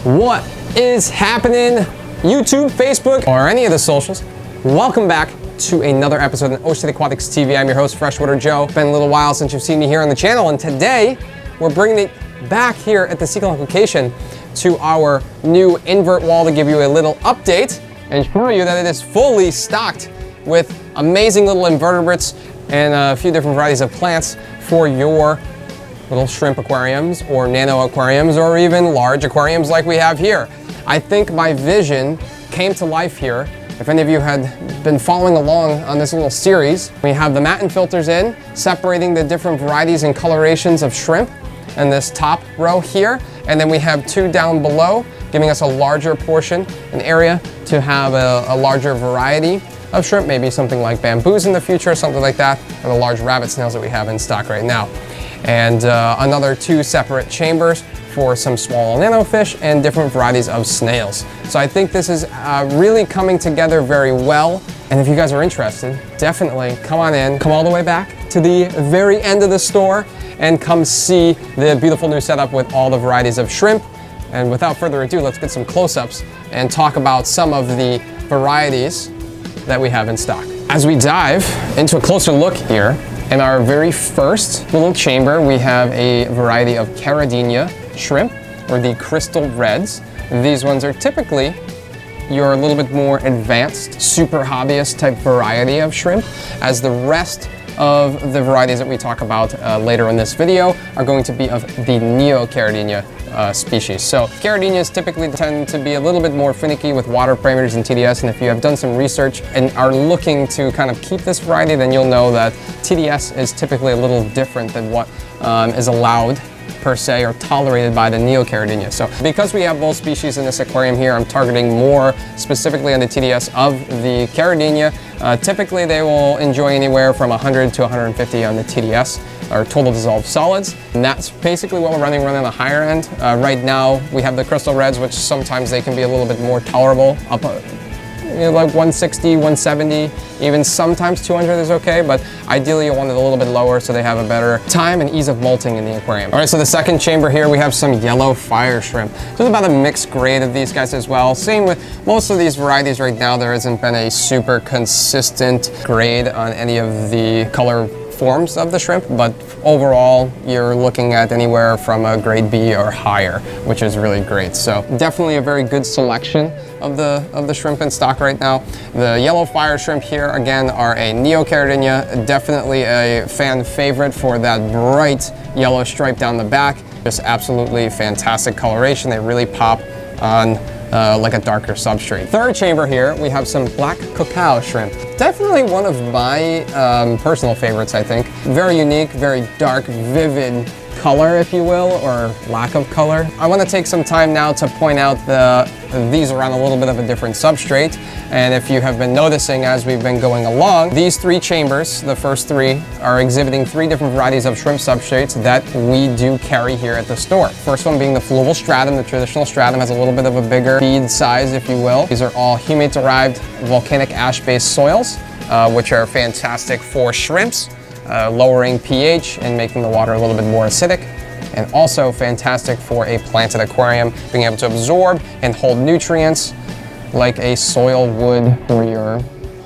What is happening, YouTube, Facebook, or any of the socials? Welcome back to another episode of OSA Aquatics TV. I'm your host, Freshwater Joe. Been a little while since you've seen me here on the channel, and today we're bringing it back here at the Seekonk location to our new invert wall to give you a little update and show you that it is fully stocked with amazing little invertebrates and a few different varieties of plants for your little shrimp aquariums or nano aquariums or even large aquariums like we have here. I think my vision came to life here. If any of you had been following along on this little series, we have the matin filters in, separating the different varieties and colorations of shrimp in this top row here. And then we have two down below, giving us a larger portion, an area to have a larger variety of shrimp, maybe something like bamboos in the future, something like that, or the large rabbit snails that we have in stock right now. And another two separate chambers for some small nanofish and different varieties of snails. So I think this is really coming together very well. And if you guys are interested, definitely come on in, come all the way back to the very end of the store and come see the beautiful new setup with all the varieties of shrimp. And without further ado, let's get some close-ups and talk about some of the varieties that we have in stock. As we dive into a closer look here, in our very first little chamber, we have a variety of Carradinha shrimp, or the crystal reds. These ones are typically your a little bit more advanced, super hobbyist type variety of shrimp, as the rest of the varieties that we talk about later in this video are going to be of the Carradinha species. So Carradinhas typically tend to be a little bit more finicky with water parameters and TDS, and if you have done some research and are looking to kind of keep this variety, then you'll know that TDS is typically a little different than what is allowed per se or tolerated by the Carradinha. So because we have both species in this aquarium here, I'm targeting more specifically on the TDS of the Carradinha. Typically they will enjoy anywhere from 100 to 150 on the TDS, or total dissolved solids, and that's basically what we're running on the higher end. Right now we have the crystal reds, which sometimes they can be a little bit more tolerable, up like 160, 170, even sometimes 200 is okay, but ideally you want it a little bit lower so they have a better time and ease of molting in the aquarium. All right, so the second chamber here, we have some yellow fire shrimp. So it's about a mixed grade of these guys as well. Same with most of these varieties right now, there hasn't been a super consistent grade on any of the color forms of the shrimp, but overall you're looking at anywhere from a grade B or higher, which is really great. So definitely a very good selection of the shrimp in stock right now. The yellow fire shrimp here again are a Carradinha, definitely a fan favorite for that bright yellow stripe down the back. Just absolutely fantastic coloration. They really pop on like a darker substrate. Third chamber here, we have some black cacao shrimp. Definitely one of my personal favorites, I think. Very unique, very dark, vivid color, if you will, or lack of color. I want to take some time now to point out these are on a little bit of a different substrate. And if you have been noticing as we've been going along, these three chambers, the first three, are exhibiting three different varieties of shrimp substrates that we do carry here at the store. First one being the fluval stratum. The traditional stratum has a little bit of a bigger bead size, if you will. These are all humate-derived volcanic ash-based soils, which are fantastic for shrimps, lowering pH and making the water a little bit more acidic, and also fantastic for a planted aquarium, being able to absorb and hold nutrients like a soil would for your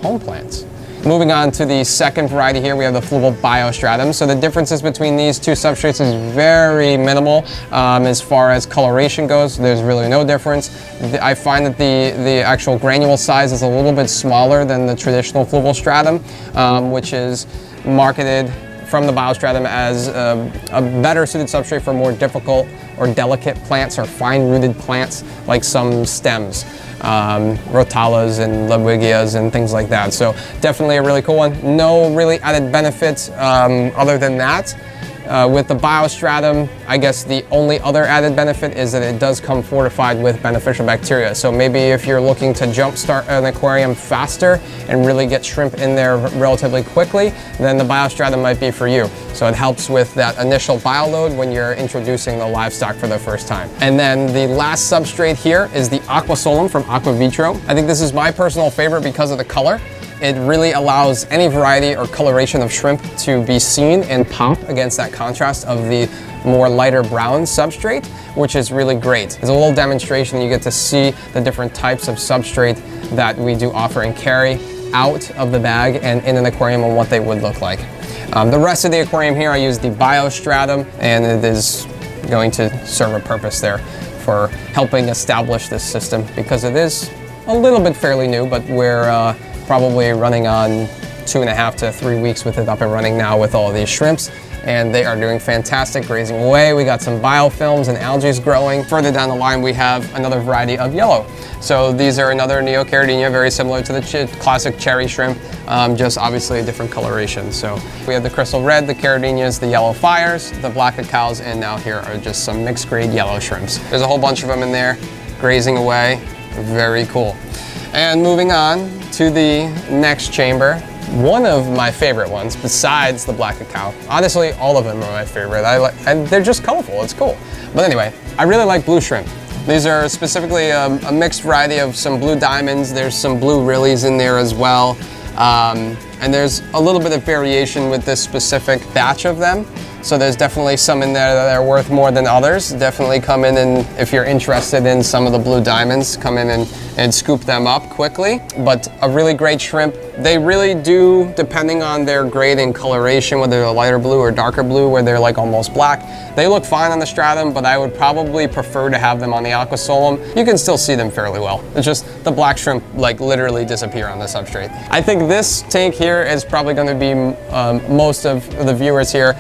home plants. Moving on to the second variety here, we have the fluval biostratum. So the differences between these two substrates is very minimal. As far as coloration goes, there's really no difference. I find that the actual granule size is a little bit smaller than the traditional fluval stratum, which is marketed from the biostratum as a better suited substrate for more difficult or delicate plants or fine-rooted plants like some stems, rotalas and Ludwigias and things like that. So definitely a really cool one. No really added benefits other than that. With the biostratum, I guess the only other added benefit is that it does come fortified with beneficial bacteria. So maybe if you're looking to jumpstart an aquarium faster and really get shrimp in there relatively quickly, then the biostratum might be for you. So it helps with that initial bioload when you're introducing the livestock for the first time. And then the last substrate here is the Aquasol from Aquavitro. I think this is my personal favorite because of the color. it really allows any variety or coloration of shrimp to be seen and pop against that contrast of the more lighter brown substrate, which is really great. As a little demonstration, you get to see the different types of substrate that we do offer and carry out of the bag and in an aquarium and what they would look like. The rest of the aquarium here, I use the biostratum, and it is going to serve a purpose there for helping establish this system, because it is a little bit fairly new, but we're probably running on 2.5 to 3 weeks with it up and running now with all of these shrimps, and they are doing fantastic, grazing away. We got some biofilms and algae growing. Further down the line, we have another variety of yellow. So these are another Carradinha, very similar to the classic cherry shrimp, just obviously a different coloration. So we have the crystal red, the Carradinhas, the yellow fires, the black cacaos, and now here are just some mixed grade yellow shrimps. There's a whole bunch of them in there, grazing away. Very cool. And moving on to the next chamber, one of my favorite ones besides the black cacao. Honestly, all of them are my favorite. And they're just colorful, it's cool. But anyway, I really like blue shrimp. These are specifically a mixed variety of some blue diamonds. There's some blue rillies in there as well. And there's a little bit of variation with this specific batch of them. So there's definitely some in there that are worth more than others. Definitely come in, and if you're interested in some of the blue diamonds, come in and scoop them up quickly. But a really great shrimp. They really do, depending on their grade and coloration, whether they're lighter blue or darker blue, where they're like almost black. They look fine on the stratum, but I would probably prefer to have them on the Aquasol. You can still see them fairly well. It's just the black shrimp like literally disappear on the substrate. I think this tank here is probably going to be most of the viewers here,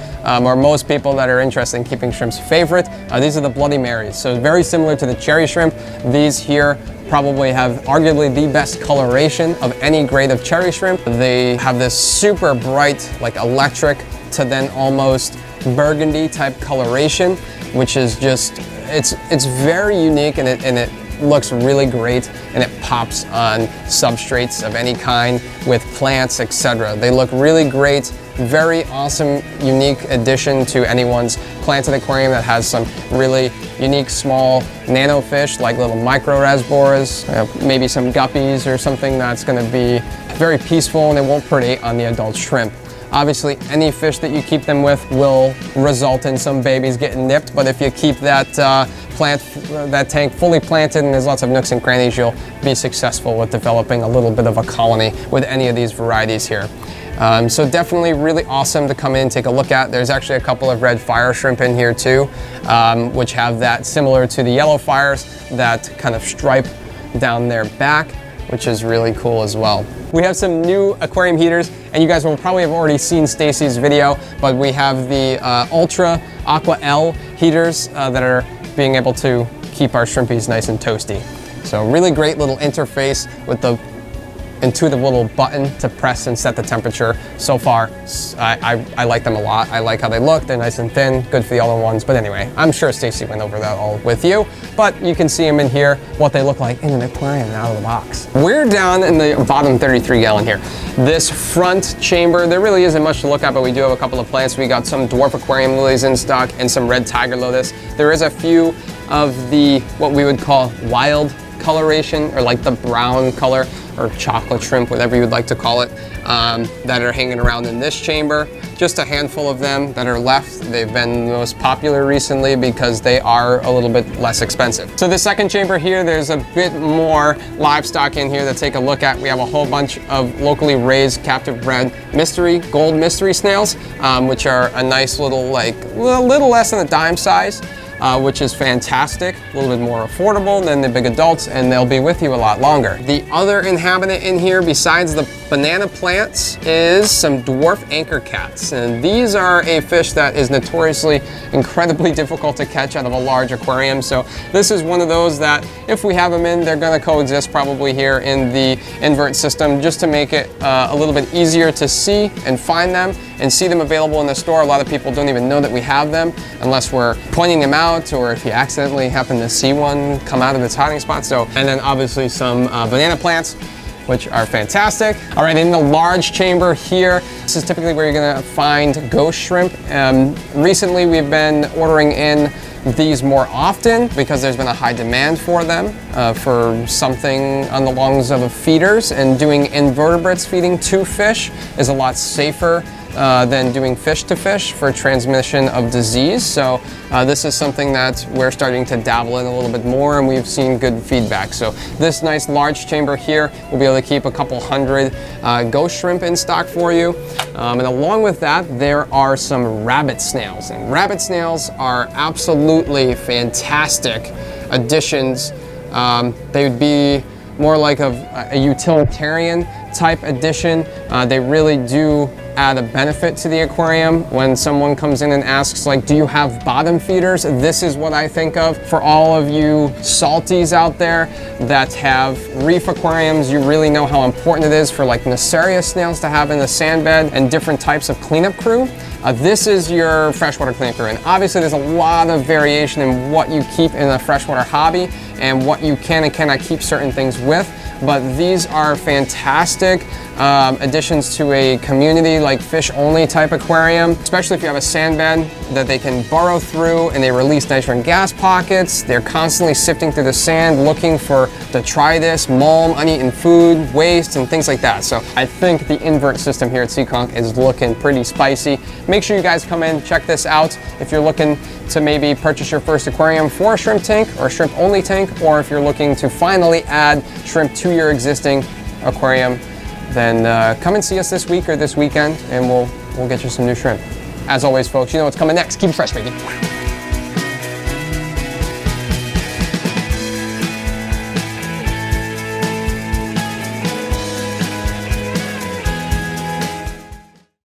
or most people that are interested in keeping shrimp's favorite. These are the Bloody Marys. So very similar to the cherry shrimp. These here probably have arguably the best coloration of any grade of cherry shrimp. They have this super bright, like electric to then almost burgundy type coloration, which is just, it's very unique, and it looks really great, and it pops on substrates of any kind with plants, etc. They look really great. Very awesome, unique addition to anyone's planted aquarium that has some really unique small nano fish like little micro rasboras, maybe some guppies or something that's going to be very peaceful, and it won't predate on the adult shrimp. Obviously, any fish that you keep them with will result in some babies getting nipped, but if you keep that that tank fully planted and there's lots of nooks and crannies, you'll be successful with developing a little bit of a colony with any of these varieties here. So definitely really awesome to come in and take a look at. There's actually a couple of red fire shrimp in here too, which have that similar to the yellow fires, that kind of stripe down their back, which is really cool as well. We have some new aquarium heaters, and you guys will probably have already seen Stacy's video, but we have the Ultra Aqua L heaters that are being able to keep our shrimpies nice and toasty. So really great little interface with the intuitive little button to press and set the temperature. So far, I like them a lot. I like how they look. They're nice and thin, good for the all-in-ones. But anyway, I'm sure Stacy went over that all with you. But you can see them in here, what they look like in an aquarium out of the box. We're down in the bottom 33 gallon here. This front chamber, there really isn't much to look at, but we do have a couple of plants. We got some dwarf aquarium lilies in stock and some red tiger lotus. There is a few of the, what we would call wild coloration, or like the brown color, or chocolate shrimp, whatever you would like to call it, that are hanging around in this chamber. Just a handful of them that are left. They've been the most popular recently because they are a little bit less expensive. So the second chamber here, there's a bit more livestock in here to take a look at. We have a whole bunch of locally raised captive bred gold mystery snails, which are a nice little, like a little less than a dime size. Which is fantastic, a little bit more affordable than the big adults, and they'll be with you a lot longer. The other inhabitant in here, besides the banana plants, is some dwarf anchor cats. And these are a fish that is notoriously incredibly difficult to catch out of a large aquarium. So this is one of those that if we have them in, they're gonna coexist probably here in the invert system, just to make it a little bit easier to see and find them and see them available in the store. A lot of people don't even know that we have them unless we're pointing them out, or if you accidentally happen to see one come out of its hiding spot. So, and then obviously some banana plants. which are fantastic. All right, in the large chamber here, this is typically where you're gonna find ghost shrimp. Recently, we've been ordering in these more often because there's been a high demand for them for something on the lungs of feeders, and doing invertebrates feeding to fish is a lot safer than doing fish to fish for transmission of disease. So this is something that we're starting to dabble in a little bit more, and we've seen good feedback. So this nice large chamber here will be able to keep a couple hundred ghost shrimp in stock for you. And along with that, there are some rabbit snails. And rabbit snails are absolutely fantastic additions. They would be more like a utilitarian type addition. They really do add a benefit to the aquarium. When someone comes in and asks, like, do you have bottom feeders? This is what I think of. For all of you salties out there that have reef aquariums, you really know how important it is for like Nacerius snails to have in the sand bed and different types of cleanup crew. This is your freshwater cleanup crew, and obviously there's a lot of variation in what you keep in a freshwater hobby and what you can and cannot keep certain things with, but these are fantastic additions to a community like fish only type aquarium, especially if you have a sand bed that they can burrow through and they release nitrogen gas pockets. They're constantly sifting through the sand looking for detritus, mulm, uneaten food, waste, and things like that. So I think the invert system here at Seekonk is looking pretty spicy. Make sure you guys come in, check this out if you're looking to maybe purchase your first aquarium for a shrimp tank or a shrimp only tank, or if you're looking to finally add shrimp to your existing aquarium, then come and see us this week or this weekend, and we'll get you some new shrimp. As always, folks, you know what's coming next. Keep it fresh, baby.